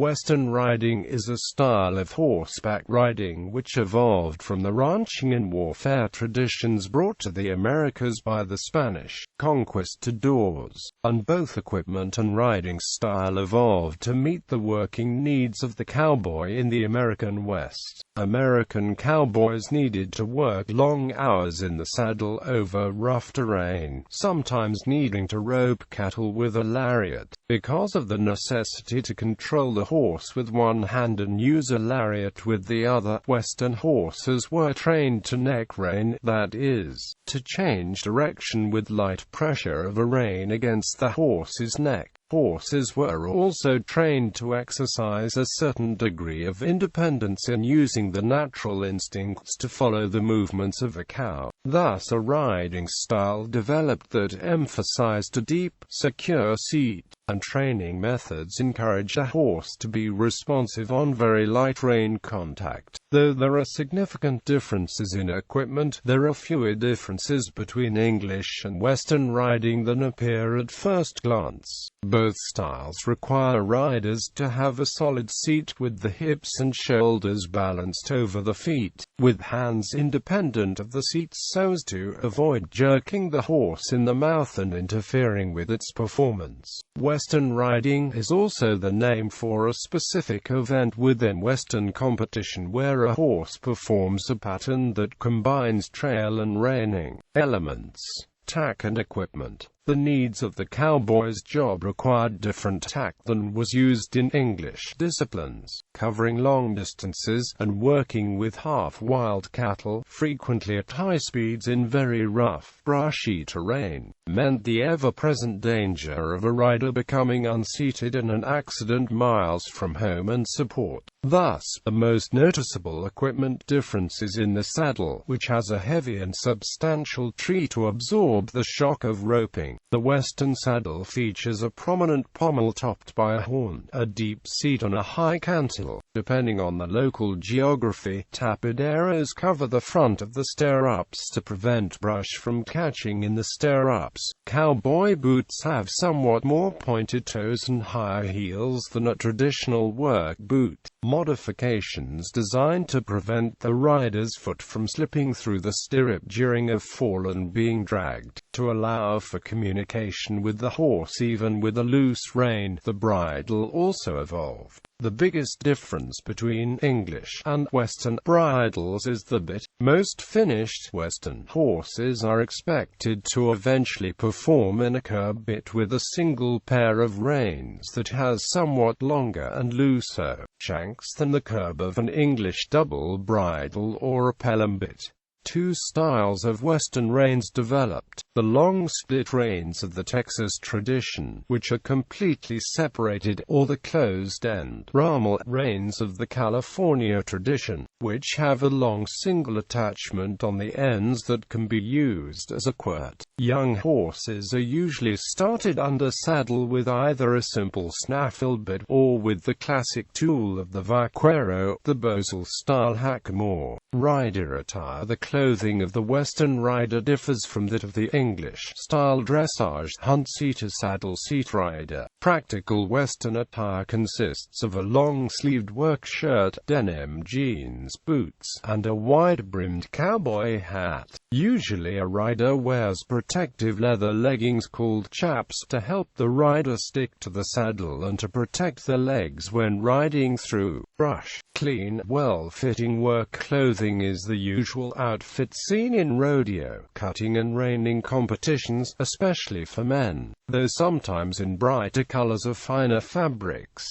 Western riding is a style of horseback riding which evolved from the ranching and warfare traditions brought to the Americas by the Spanish conquistadors, and both equipment and riding style evolved to meet the working needs of the cowboy in the American West. American cowboys needed to work long hours in the saddle over rough terrain, sometimes needing to rope cattle with a lariat. Because of the necessity to control the horse with one hand and use a lariat with the other, Western horses were trained to neck rein, that is, to change direction with light pressure of a rein against the horse's neck. Horses were also trained to exercise a certain degree of independence in using the natural instincts to follow the movements of a cow. Thus a riding style developed that emphasized a deep, secure seat, and training methods encouraged a horse to be responsive on very light rein contact. Though there are significant differences in equipment, there are fewer differences between English and Western riding than appear at first glance. Both styles require riders to have a solid seat with the hips and shoulders balanced over the feet, with hands independent of the seat so as to avoid jerking the horse in the mouth and interfering with its performance. Western riding is also the name for a specific event within Western competition where a horse performs a pattern that combines trail and reining elements, tack and equipment. The needs of the cowboy's job required different tack than was used in English disciplines. Covering long distances and working with half-wild cattle, frequently at high speeds in very rough, brushy terrain, meant the ever-present danger of a rider becoming unseated in an accident miles from home and support. Thus, the most noticeable equipment difference is in the saddle, which has a heavy and substantial tree to absorb the shock of roping. The Western saddle features a prominent pommel topped by a horn, a deep seat and a high cantle. Depending on the local geography, tapaderas cover the front of the stirrups to prevent brush from catching in the stirrups. Cowboy boots have somewhat more pointed toes and higher heels than a traditional work boot. Modifications designed to prevent the rider's foot from slipping through the stirrup during a fall and being dragged, to allow for communication with the horse even with a loose rein. The bridle also evolved. The biggest difference between English and Western bridles is the bit. Most finished Western horses are expected to eventually perform in a curb bit with a single pair of reins that has somewhat longer and looser shanks than the curb of an English double bridle or a pelham bit. Two styles of Western reins developed: the long split reins of the Texas tradition, which are completely separated, or the closed-end rhamel reins of the California tradition, which have a long single attachment on the ends that can be used as a quirt. Young horses are usually started under saddle with either a simple snaffle bit or with the classic tool of the vaquero, the Bozal-style hackamore. Rider attire: the clothing of the Western rider differs from that of the English-style dressage hunt-seater saddle seat rider. Practical Western attire consists of a long-sleeved work shirt, denim jeans, boots, and a wide-brimmed cowboy hat. Usually a rider wears protective leather leggings called chaps to help the rider stick to the saddle and to protect the legs when riding through brush. Clean, well-fitting work clothing is the usual outfit seen in rodeo, cutting and reining competitions, especially for men, though sometimes in brighter colors or finer fabrics.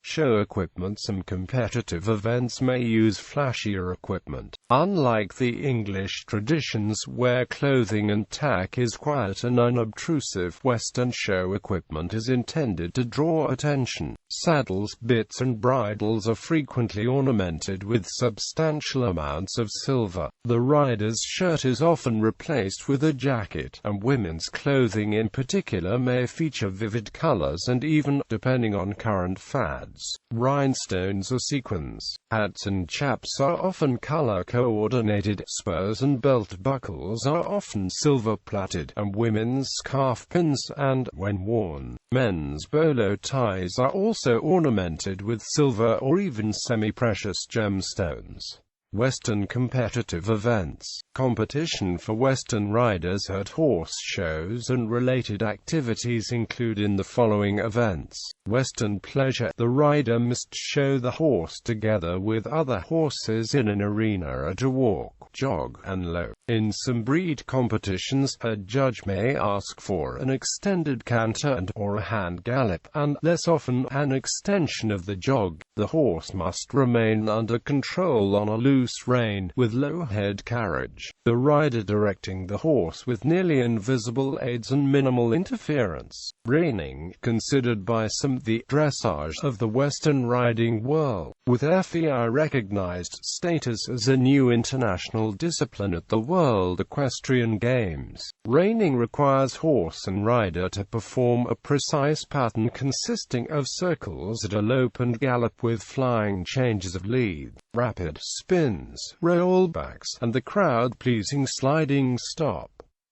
Show equipment: some competitive events may use flashier equipment. Unlike the English traditions where clothing and tack is quiet and unobtrusive, Western show equipment is intended to draw attention. Saddles, bits and bridles are frequently ornamented with substantial amounts of silver. The rider's shirt is often replaced with a jacket, and women's clothing in particular may feature vivid colors and even, depending on current fad, beads, rhinestones or sequins. Hats and chaps are often color-coordinated, spurs and belt buckles are often silver-plated, and women's scarf pins and, when worn, men's bolo ties are also ornamented with silver or even semi-precious gemstones. Western competitive events. Competition for Western riders at horse shows and related activities include in the following events. Western pleasure. The rider must show the horse together with other horses in an arena at a walk, jog, and lope. In some breed competitions, a judge may ask for an extended canter and/or a hand gallop, and, less often, an extension of the jog. The horse must remain under control on a loose rein, with low head carriage, the rider directing the horse with nearly invisible aids and minimal interference. Reining, considered by some the dressage of the Western riding world, with FEI recognized status as a new international discipline at the World Equestrian Games. Reining requires horse and rider to perform a precise pattern consisting of circles at a lope and gallop with flying changes of lead, rapid spins, rollbacks, and the crowd-pleasing sliding stop.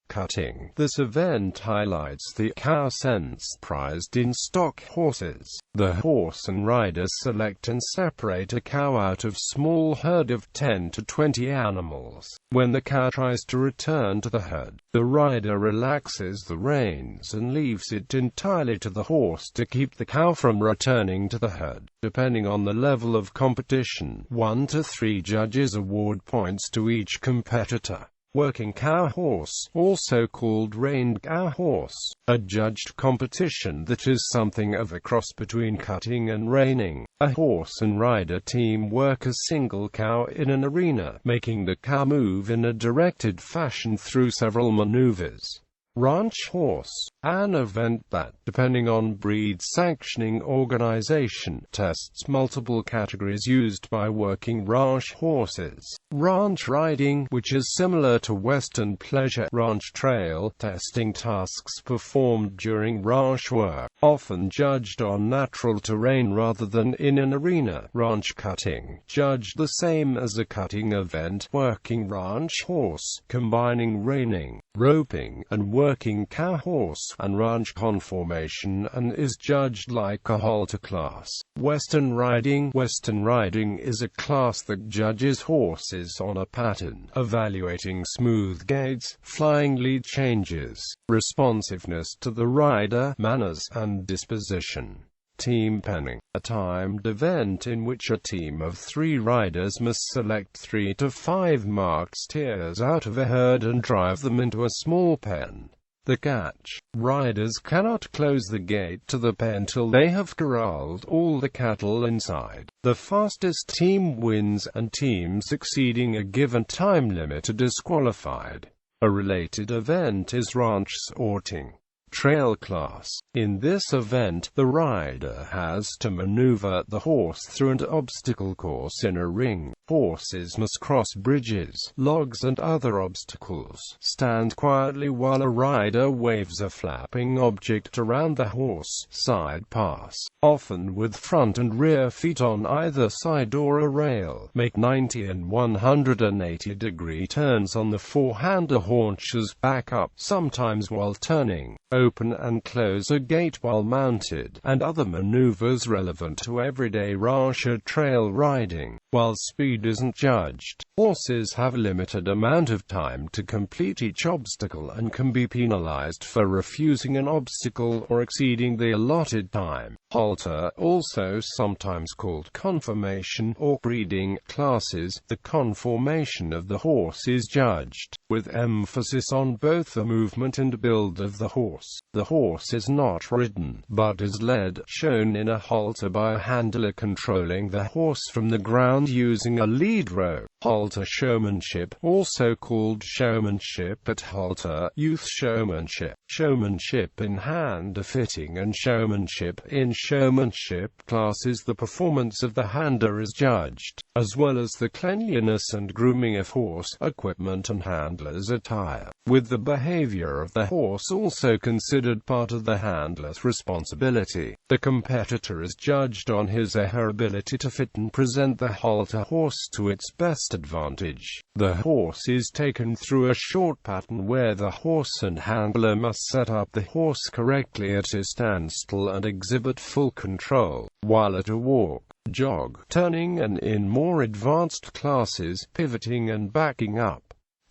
Cutting. This event highlights the cow sense prized in stock horses. The horse and rider select and separate a cow out of small herd of 10 to 20 animals. When the cow tries to return to the herd, the rider relaxes the reins and leaves it entirely to the horse to keep the cow from returning to the herd. Depending on the level of competition, 1 to 3 judges award points to each competitor. Working cow horse, also called reined cow horse, a judged competition that is something of a cross between cutting and reining. A horse and rider team work a single cow in an arena, making the cow move in a directed fashion through several maneuvers. Ranch horse, an event that, depending on breed sanctioning organization, tests multiple categories used by working ranch horses. Ranch riding, which is similar to Western pleasure ranch trail testing tasks performed during ranch work, often judged on natural terrain rather than in an arena. Ranch cutting, judged the same as a cutting event, working ranch horse, combining reining, roping, and working cow horse, and ranch conformation, and is judged like a halter class. Western riding. Western riding is a class that judges horses on a pattern, evaluating smooth gaits, flying lead changes, responsiveness to the rider, manners, and disposition. Team penning, a timed event in which a team of 3 riders must select 3 to 5 marked steers out of a herd and drive them into a small pen. The catch. Riders cannot close the gate to the pen till they have corralled all the cattle inside. The fastest team wins, and teams exceeding a given time limit are disqualified. A related event is ranch sorting. Trail class. In this event, the rider has to maneuver the horse through an obstacle course in a ring. Horses must cross bridges, logs, and other obstacles. Stand quietly while a rider waves a flapping object around the horse. Side pass, often with front and rear feet on either side or a rail. Make 90 and 180-degree turns on the forehander haunches back up, sometimes while turning. Open and close a gate while mounted, and other maneuvers relevant to everyday ranch or trail riding. While speed isn't judged, horses have a limited amount of time to complete each obstacle and can be penalized for refusing an obstacle or exceeding the allotted time. Halter, also sometimes called conformation or breeding classes. The conformation of the horse is judged, with emphasis on both the movement and build of the horse. The horse is not ridden, but is led, shown in a halter by a handler controlling the horse from the ground using a lead rope. Halter showmanship, also called showmanship at halter, youth showmanship, showmanship in hand fitting, and showmanship in showmanship classes. The performance of the handler is judged, as well as the cleanliness and grooming of horse equipment and handler's attire, with the behavior of the horse also considered. considered part of the handler's responsibility. The competitor is judged on his or her ability to fit and present the halter horse to its best advantage. The horse is taken through a short pattern where the horse and handler must set up the horse correctly at a standstill and exhibit full control, while at a walk, jog, turning, and in more advanced classes, pivoting and backing up.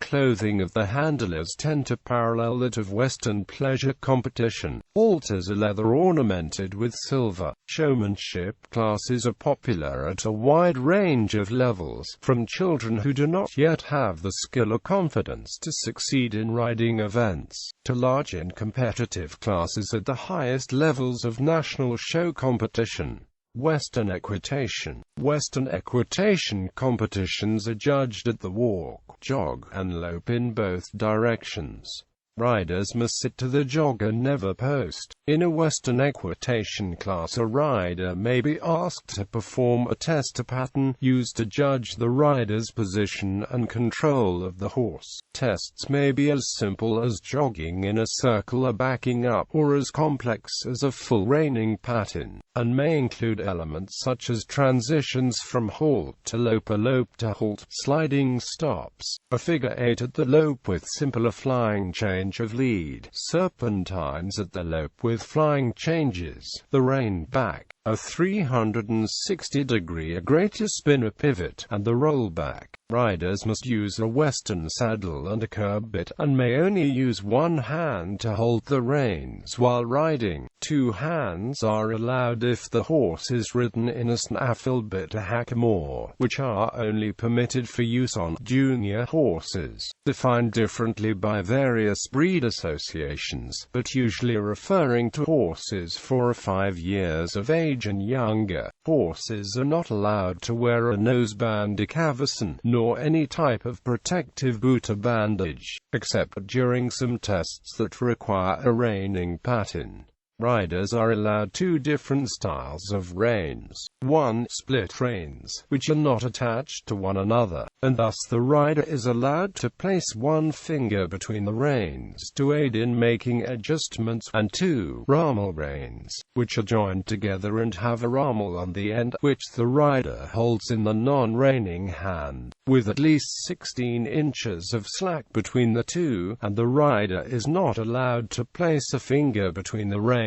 Clothing of the handlers tend to parallel that of Western pleasure competition. Halters are leather ornamented with silver. Showmanship classes are popular at a wide range of levels, from children who do not yet have the skill or confidence to succeed in riding events, to large and competitive classes at the highest levels of national show competition. Western equitation. Western equitation competitions are judged at the walk, jog, and lope in both directions. Riders must sit to the jog and never post. In a Western equitation class, a rider may be asked to perform a test pattern used to judge the rider's position and control of the horse. Tests may be as simple as jogging in a circle or backing up, or as complex as a full reining pattern, and may include elements such as transitions from halt to lope or lope to halt, sliding stops, a figure 8 at the lope with simpler flying change of lead, serpentines at the lope with flying changes, the rein back, a 360-degree or greater spin or pivot, and the rollback. Riders must use a Western saddle and a curb bit, and may only use one hand to hold the reins while riding. Two hands are allowed if the horse is ridden in a snaffle bit or hackamore, which are only permitted for use on junior horses, defined differently by various breed associations, but usually referring to horses 4 or 5 years of age and younger. Horses are not allowed to wear a noseband or cavesson, nor any type of protective boot or bandage, except during some tests that require a reining pattern. Riders are allowed 2 different styles of reins. 1. Split reins, which are not attached to one another, and thus the rider is allowed to place one finger between the reins to aid in making adjustments, and 2. Rommel reins, which are joined together and have a rommel on the end, which the rider holds in the non-reining hand, with at least 16 inches of slack between the two, and the rider is not allowed to place a finger between the reins.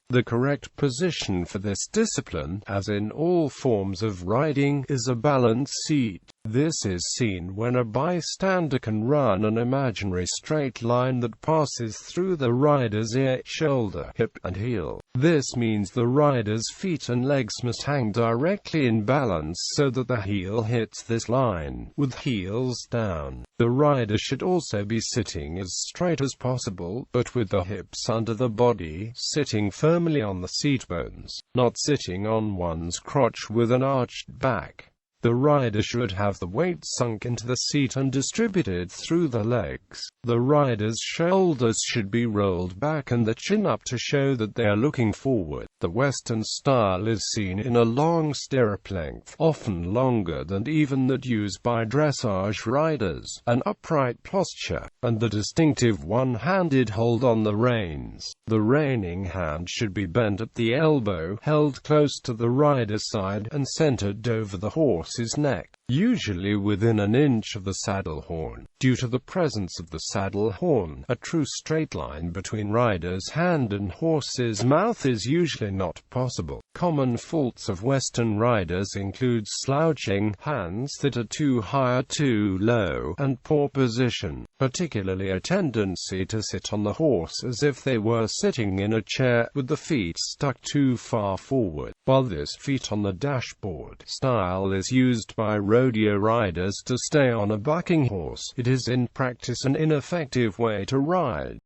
The correct position for this discipline, as in all forms of riding, is a balance seat. This is seen when a bystander can run an imaginary straight line that passes through the rider's ear, shoulder, hip, and heel. This means the rider's feet and legs must hang directly in balance so that the heel hits this line, with heels down. The rider should also be sitting as straight as possible, but with the hips under the body, sitting firmly on the seat bones, not sitting on one's crotch with an arched back. The rider should have the weight sunk into the seat and distributed through the legs. The rider's shoulders should be rolled back and the chin up to show that they are looking forward. The Western style is seen in a long stirrup length, often longer than even that used by dressage riders, an upright posture, and the distinctive one-handed hold on the reins. The reining hand should be bent at the elbow, held close to the rider's side, and centered over the horse's neck, usually within an inch of the saddle horn. Due to the presence of the saddle horn, a true straight line between rider's hand and horse's mouth is usually not possible. Common faults of Western riders include slouching, hands that are too high or too low, and poor position, particularly a tendency to sit on the horse as if they were sitting in a chair, with the feet stuck too far forward. While this feet on the dashboard style is used by rodeo riders to stay on a bucking horse, it is in practice an ineffective way to ride.